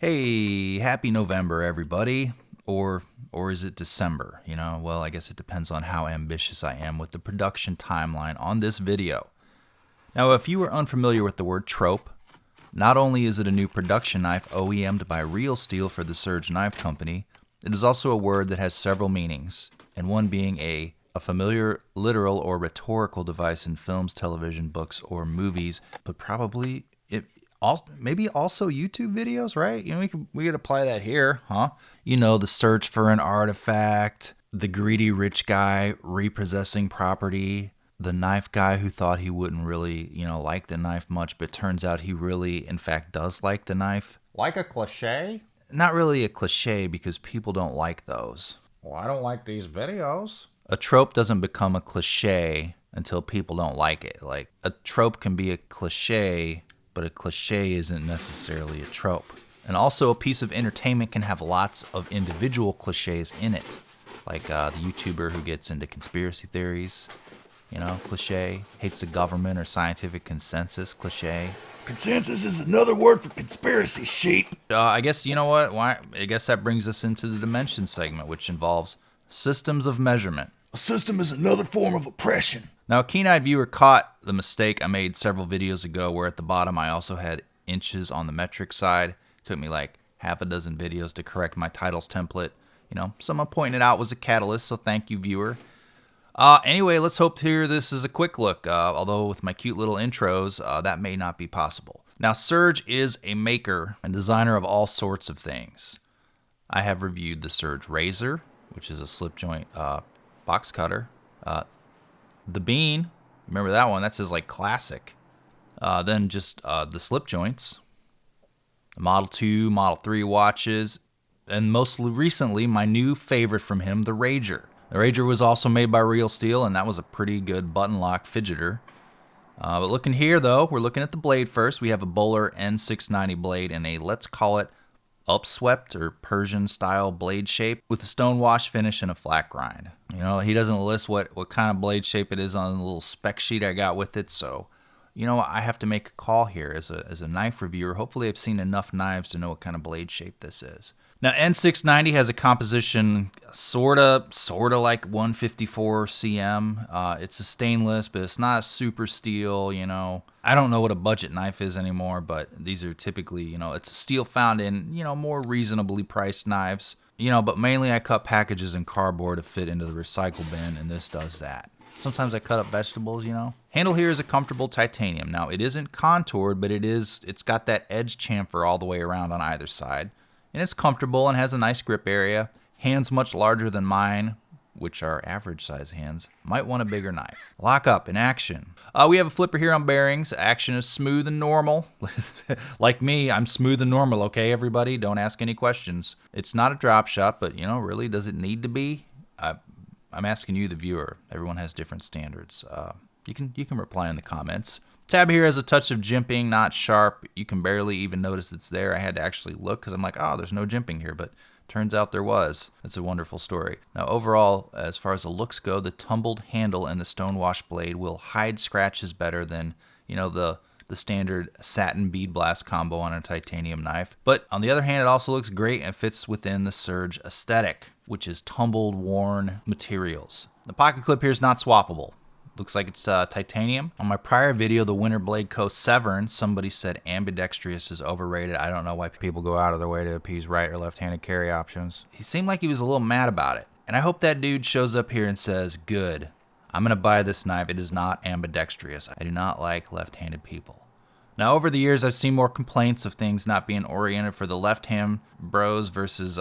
Hey, happy November, everybody. Or is it December? You know, well, I guess it depends on how ambitious I am with the production timeline on this video. Now, if you are unfamiliar with the word trope, not only is it a new production knife OEM'd by Real Steel for the Serge Knife Company, it is also a word that has several meanings, and one being a familiar literal or rhetorical device in films, television, books, or movies, but probably maybe also YouTube videos, right? You know, we could apply that here, huh? You know, the search for an artifact, the greedy rich guy repossessing property, the knife guy who thought he wouldn't really, like the knife much, but turns out he really, in fact, does like the knife. Like a cliche? Not really a cliche because people don't like those. Well, I don't like these videos. A trope doesn't become a cliche until people don't like it. Like, a trope can be a cliche, but a cliche isn't necessarily a trope. And also, a piece of entertainment can have lots of individual cliches in it. Like the YouTuber who gets into conspiracy theories, cliche. Hates the government or scientific consensus, cliche. Consensus is another word for conspiracy, sheep. I guess, you know what? I guess that brings us into the dimension segment, which involves systems of measurement. A system is another form of oppression. Now, a keen-eyed viewer caught the mistake I made several videos ago where at the bottom I also had inches on the metric side. It took me like half a dozen videos to correct my titles template. Someone pointed it out was a catalyst, so thank you, viewer. Anyway, let's hope here this is a quick look, although with my cute little intros, that may not be possible. Now, Serge is a maker and designer of all sorts of things. I have reviewed the Serge Razor, which is a slip joint box cutter. The Bean, remember that one? That's his like classic. Then just the slip joints, the Model 2, Model 3 watches, and most recently my new favorite from him, the Rager. The Rager was also made by Real Steel, and that was a pretty good button lock fidgeter. But looking here, though, we're looking at the blade first. We have a Bowler N690 blade in a, let's call it, upswept or Persian-style blade shape with a stone wash finish and a flat grind. He doesn't list what kind of blade shape it is on the little spec sheet I got with it, so, I have to make a call here as a knife reviewer. Hopefully I've seen enough knives to know what kind of blade shape this is. Now, N690 has a composition sorta like 154 cm. It's a stainless, but it's not super steel, I don't know what a budget knife is anymore, but these are typically, it's a steel found in, more reasonably priced knives. But mainly I cut packages in cardboard to fit into the recycle bin, and this does that. Sometimes I cut up vegetables, Handle here is a comfortable titanium. Now, it isn't contoured, but it's got that edge chamfer all the way around on either side. And it's comfortable and has a nice grip area. Hands much larger than mine, which are average size hands, might want a bigger knife. Lock up in action. We have a flipper here on bearings. Action is smooth and normal. Like me, I'm smooth and normal, okay, everybody? Don't ask any questions. It's not a drop shot, but, really, does it need to be? I'm asking you, the viewer. Everyone has different standards. You can reply in the comments. Tab here has a touch of jimping, not sharp. You can barely even notice it's there. I had to actually look because I'm like, oh, there's no jimping here, but turns out there was. It's a wonderful story. Now, overall, as far as the looks go, the tumbled handle and the stonewash blade will hide scratches better than, the standard satin bead blast combo on a titanium knife. But on the other hand, it also looks great and fits within the Serge aesthetic, which is tumbled, worn materials. The pocket clip here is not swappable. Looks like it's titanium. On my prior video, the Winter Blade Co. Severn, somebody said ambidextrous is overrated. I don't know why people go out of their way to appease right or left-handed carry options. He seemed like he was a little mad about it. And I hope that dude shows up here and says, good, I'm going to buy this knife. It is not ambidextrous. I do not like left-handed people. Now, over the years, I've seen more complaints of things not being oriented for the left-hand bros versus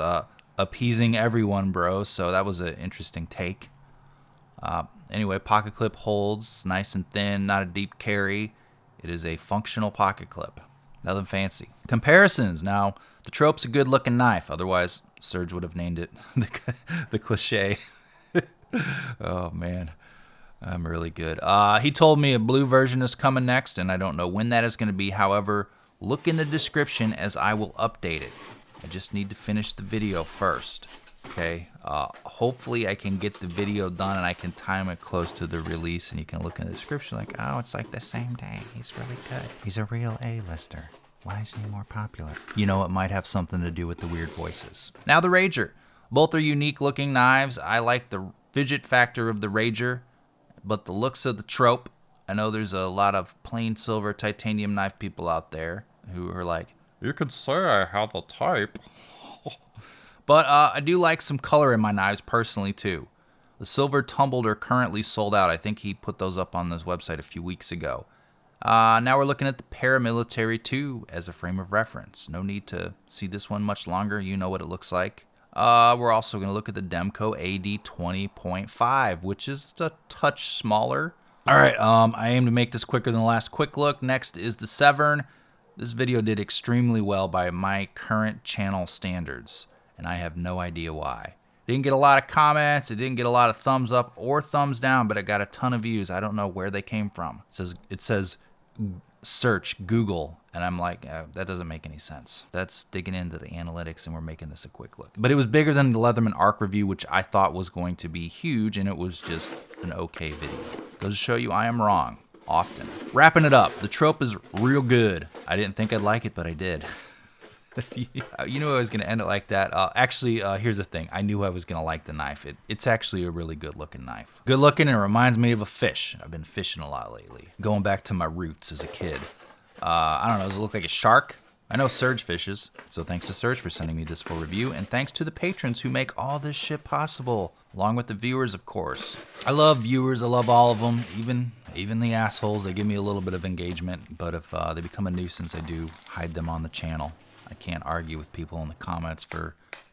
appeasing everyone bros, so that was an interesting take. Anyway, pocket clip holds nice and thin, not a deep carry. It is a functional pocket clip. Nothing fancy. Comparisons. Now, the Trope's a good looking knife. Otherwise, Serge would have named it the cliche. Oh, man. I'm really good. He told me a blue version is coming next, and I don't know when that is going to be. However, look in the description as I will update it. I just need to finish the video first. Okay, hopefully I can get the video done and I can time it close to the release, and you can look in the description like, oh, it's like the same day. He's really good. He's a real A-lister. Why is he more popular? You know, it might have something to do with the weird voices. Now the Rager. Both are unique looking knives. I like the fidget factor of the Rager, but the looks of the Trope. I know there's a lot of plain silver titanium knife people out there who are like, you could say I have the type. But I do like some color in my knives personally too. The silver tumbled are currently sold out. I think he put those up on his website a few weeks ago. Now we're looking at the Paramilitary 2 as a frame of reference. No need to see this one much longer. You know what it looks like. We're also going to look at the Demco AD 20.5, which is a touch smaller. All right, I aim to make this quicker than the last quick look. Next is the Severn. This video did extremely well by my current channel standards, and I have no idea why. Didn't get a lot of comments, it didn't get a lot of thumbs up or thumbs down, but it got a ton of views. I don't know where they came from. It says search Google, and I'm like, that doesn't make any sense. That's digging into the analytics, and we're making this a quick look. But it was bigger than the Leatherman Arc review, which I thought was going to be huge, and it was just an okay video. Goes to show you I am wrong, often. Wrapping it up, the Trope is real good. I didn't think I'd like it, but I did. You knew I was going to end it like that. Actually, here's the thing. I knew I was going to like the knife. It's actually a really good looking knife. Good looking, and it reminds me of a fish. I've been fishing a lot lately. Going back to my roots as a kid. I don't know, does it look like a shark? I know Serge fishes, so thanks to Serge for sending me this for review, and thanks to the patrons who make all this shit possible, along with the viewers, of course. I love viewers. I love all of them, even the assholes. They give me a little bit of engagement, but if they become a nuisance, I do hide them on the channel. I can't argue with people in the comments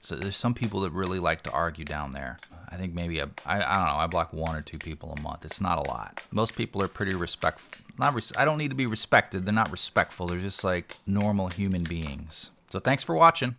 so there's some people that really like to argue down there. I think maybe, I don't know, I block 1 or 2 people a month. It's not a lot. Most people are pretty respectful. I don't need to be respected. They're not respectful. They're just like normal human beings. So thanks for watching.